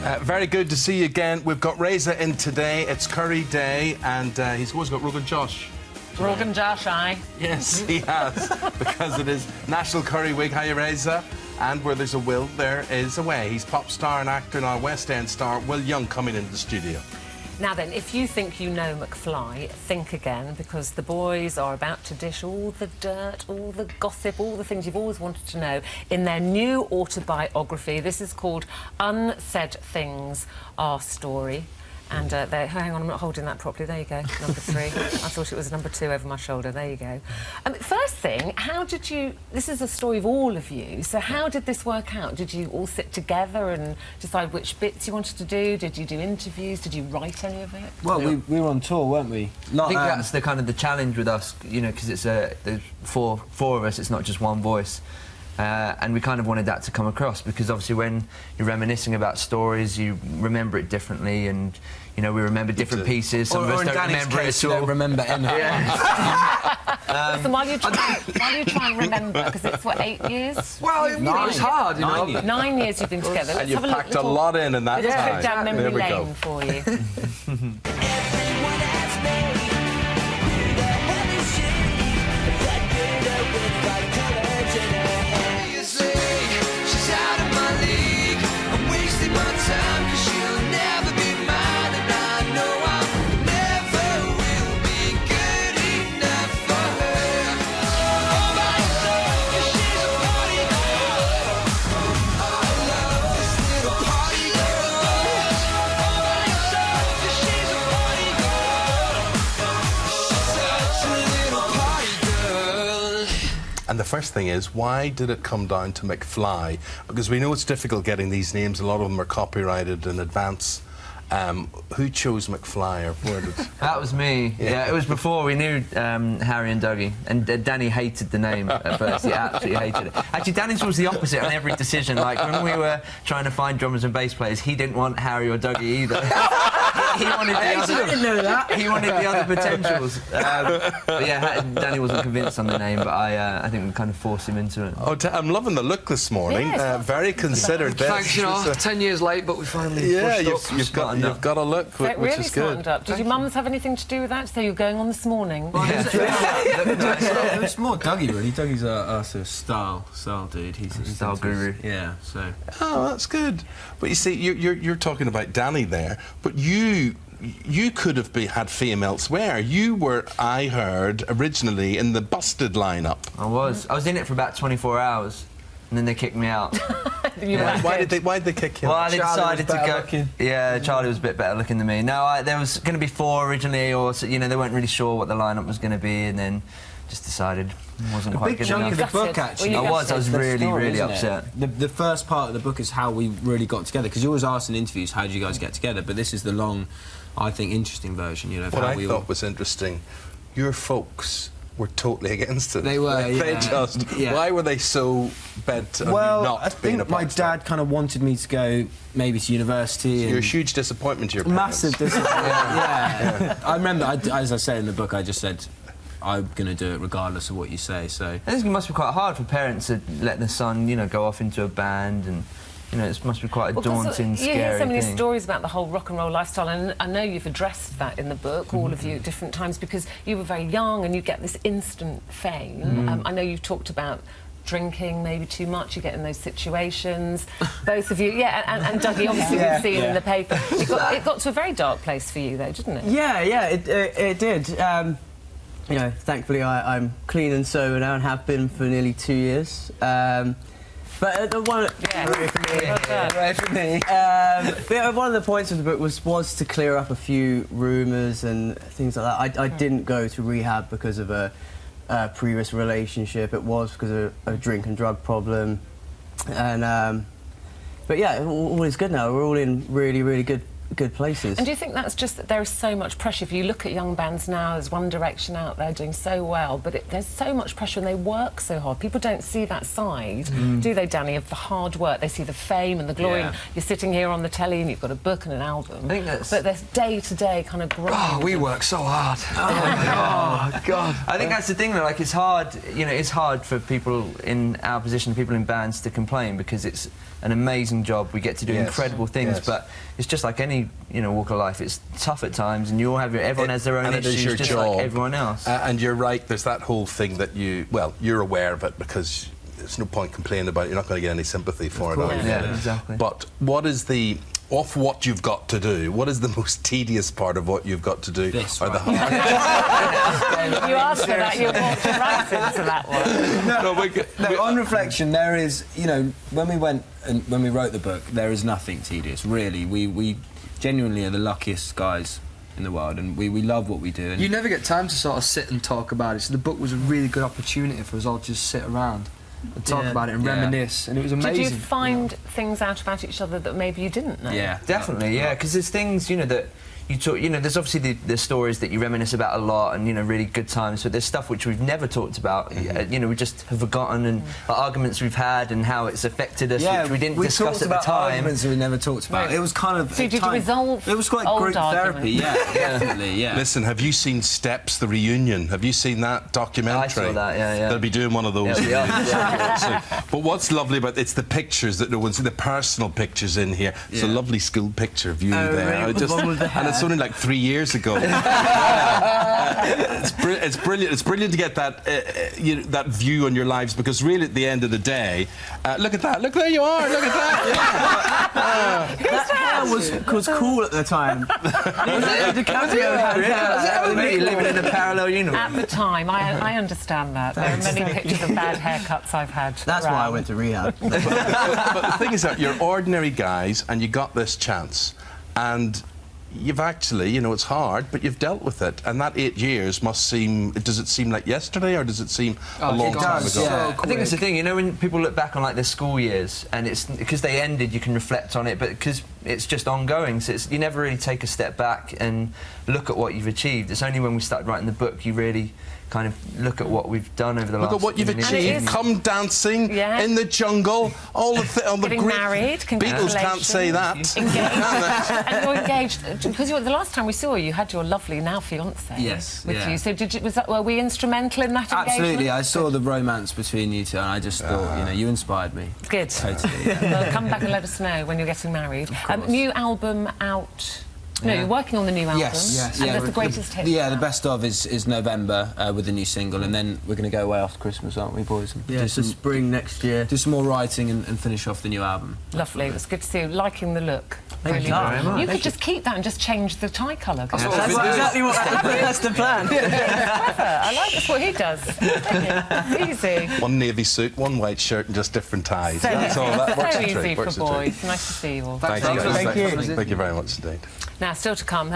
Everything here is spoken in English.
Very good to see you again. We've got Reza in today. It's Curry Day, and he's always got Rogan Josh. Rogan Josh, aye. Yes, he has, because it is National Curry Week. Hiya, Reza. And where there's a will, there is a way. He's pop star and actor now, West End star Will Young coming into the studio. Now then, if you think you know McFly, think again, because the boys are about to dish all the dirt, all the gossip, all the things you've always wanted to know in their new autobiography. This is called Unsaid Things, Our Story. And hang on, I'm not holding that properly. There you go, number 3. I thought it was number 2 over my shoulder. There you go. First thing, how did you... This is a story of all of you, so how did this work out? Did you all sit together and decide which bits you wanted to do? Did you do interviews? Did you write any of it? Well, we were on tour, weren't we? I think that's the kind of the challenge with us, you know, because it's there's four of us, it's not just one voice. And we kind of wanted that to come across, because obviously when you're reminiscing about stories, you remember it differently, and you know, we remember different pieces. Some of us don't remember it at all. Don't remember anything. Listen, while you try and remember, because it's what, 8 years? Well, you know, it's hard, you know. 9 years you've been together. And you've packed a lot in that time. Let's go down memory lane for you. And the first thing is, why did it come down to McFly? Because we know it's difficult getting these names. A lot of them are copyrighted in advance. Who chose McFly, or where did... That was me. Yeah, it was before we knew Harry and Dougie. And Danny hated the name at first. He absolutely hated it. Actually, Danny's was the opposite on every decision. Like, when we were trying to find drummers and bass players, he didn't want Harry or Dougie either. He wanted the other... I didn't know that. He wanted the other potentials. But yeah, Danny wasn't convinced on the name, but I think we kind of forced him into it. Oh, I'm loving the look this morning. Yes, very considered. Thanks, you know, 10 years late, but we finally you've got a look, which really is good. smartened up. Did your mums have anything to do with that? So you're going on this morning? It's more Dougie, really. Dougie's a sort of style dude. He's Style guru. Yeah, so... Oh, that's good. But you see, you're talking about Danny there, but you could have had fame elsewhere. You were, I heard, originally in the Busted lineup. I was in it for about 24 hours, and then they kicked me out. Why did they kick you? Well, they decided to go. Looking. Yeah, Charlie was a bit better looking than me. No, there was going to be 4 originally, or you know, they weren't really sure what the lineup was going to be, and then just decided it wasn't quite good enough. A big chunk of the book, actually. I was really upset. The first part of the book is how we really got together, because you always ask in interviews, how did you guys get together? But this is the long, I think, interesting version. You know, what I thought was interesting, your folks were totally against it. They were, Why were they so bent on not I being a think my dad kind of wanted me to go maybe to university. So you're a huge disappointment to your parents. Massive disappointment, yeah. I remember, as I say in the book, I just said, I'm going to do it regardless of what you say, so... I think it must be quite hard for parents to let their son, you know, go off into a band, and... You know, it must be quite a daunting, scary thing. You hear so many stories about the whole rock and roll lifestyle, and I know you've addressed that in the book, all of you, at different times, because you were very young and you get this instant fame. I know you've talked about drinking maybe too much, you get in those situations. Both of you, and Dougie, obviously, we've seen in the paper. It got to a very dark place for you, though, didn't it? Yeah, it did. You know, thankfully, I'm clean and sober now and have been for nearly 2 years. But one of the points of the book was to clear up a few rumours and things like that. I didn't go to rehab because of a previous relationship. It was because of a drink and drug problem. And but yeah, all is good now. We're all in really, really good good places. And do you think that's just that there is so much pressure? If you look at young bands now, there's One Direction out there doing so well, but there's so much pressure and they work so hard. People don't see that side, do they, Danny, of the hard work? They see the fame and the glory. Yeah. And you're sitting here on the telly and you've got a book and an album. I think that's... But there's day-to-day kind of grind. Oh, we work so hard. Oh, God. I think that's the thing, though. Like, it's hard. You know, it's hard for people in our position, people in bands, to complain because it's an amazing job. We get to do incredible things, but it's just like any walk of life. It's tough at times, and you all have everyone has their own issues, just like everyone else. And you're right. There's that whole thing that you're aware of it because there's no point complaining about it. You're not going to get any sympathy for it. Are you? Yeah, exactly. But what is of what you've got to do, what is the most tedious part of what you've got to do? This, or the right. hard? You asked for that, you walked right into that one. No, on reflection, there is, when we went and when we wrote the book, there is nothing tedious, really. We genuinely are the luckiest guys in the world, and we love what we do. And You never get time to sort of sit and talk about it, so the book was a really good opportunity for us all to just sit around and talk about it and reminisce, and it was amazing. Did you find things out about each other that maybe you didn't know? Yeah. Definitely, yeah, because there's things, that you talk, there's obviously the stories that you reminisce about a lot and, really good times, but there's stuff which we've never talked about, we just have forgotten, and arguments we've had and how it's affected us, which we didn't discuss at the time. Arguments that we never talked about. It was kind of... So did you resolve It was like old group therapy, arguments? definitely, yeah. Listen, have you seen Steps, the reunion? Have you seen that documentary? I saw that, yeah. They'll be doing one of those. But what's lovely about it's the pictures that no one's seen, the personal pictures in here. It's a lovely school picture of you there. Really? The one with the hair. And it's only like 3 years ago. It's brilliant. It's brilliant to get that that view on your lives, because really at the end of the day, look at that. Look, there you are. Look at that. That hair was cool at the time. DiCaprio had hair. Living in a parallel universe. At the time, I understand that. There are many pictures of bad haircuts I've had. That's why I went to rehab. But the thing is that you're ordinary guys and you got this chance, and you've actually, it's hard, but you've dealt with it. And that 8 years must seem... Does it seem like yesterday, or does it seem a long time ago? Yeah. I think it's the thing, when people look back on like their school years, and it's because they ended, you can reflect on it, but because it's just ongoing, so you never really take a step back and look at what you've achieved. It's only when we started writing the book you really kind of look at what we've done over the last... Look at what you've achieved. Come dancing in the jungle, all the Getting great... married, Beatles can't say that. Engaged. And you're engaged, because the last time we saw you had your lovely now fiancé with you. So were we instrumental in that engagement? Absolutely. I saw the romance between you two, and I just thought, you inspired me. Good. Totally, yeah. Well, come back and let us know when you're getting married. New album out... No, you're working on the new album. Yes. And that's the greatest hit. Yeah, the best of is November with the new single, and then we're going to go away after Christmas, aren't we, boys? And Yeah, it's spring next year. do some more writing and finish off the new album. Lovely. It was good to see you. Liking the look. Thank you very much. You could just keep that and just change the tie colour. That's exactly what that's the plan. I like that's what he does. Easy. One navy suit, one white shirt, and just different ties. So That's all. That works so a easy treat. for Works a treat. boys. Nice to see you all. Thank you. Thank you. Thank you very much indeed. Now, still to come,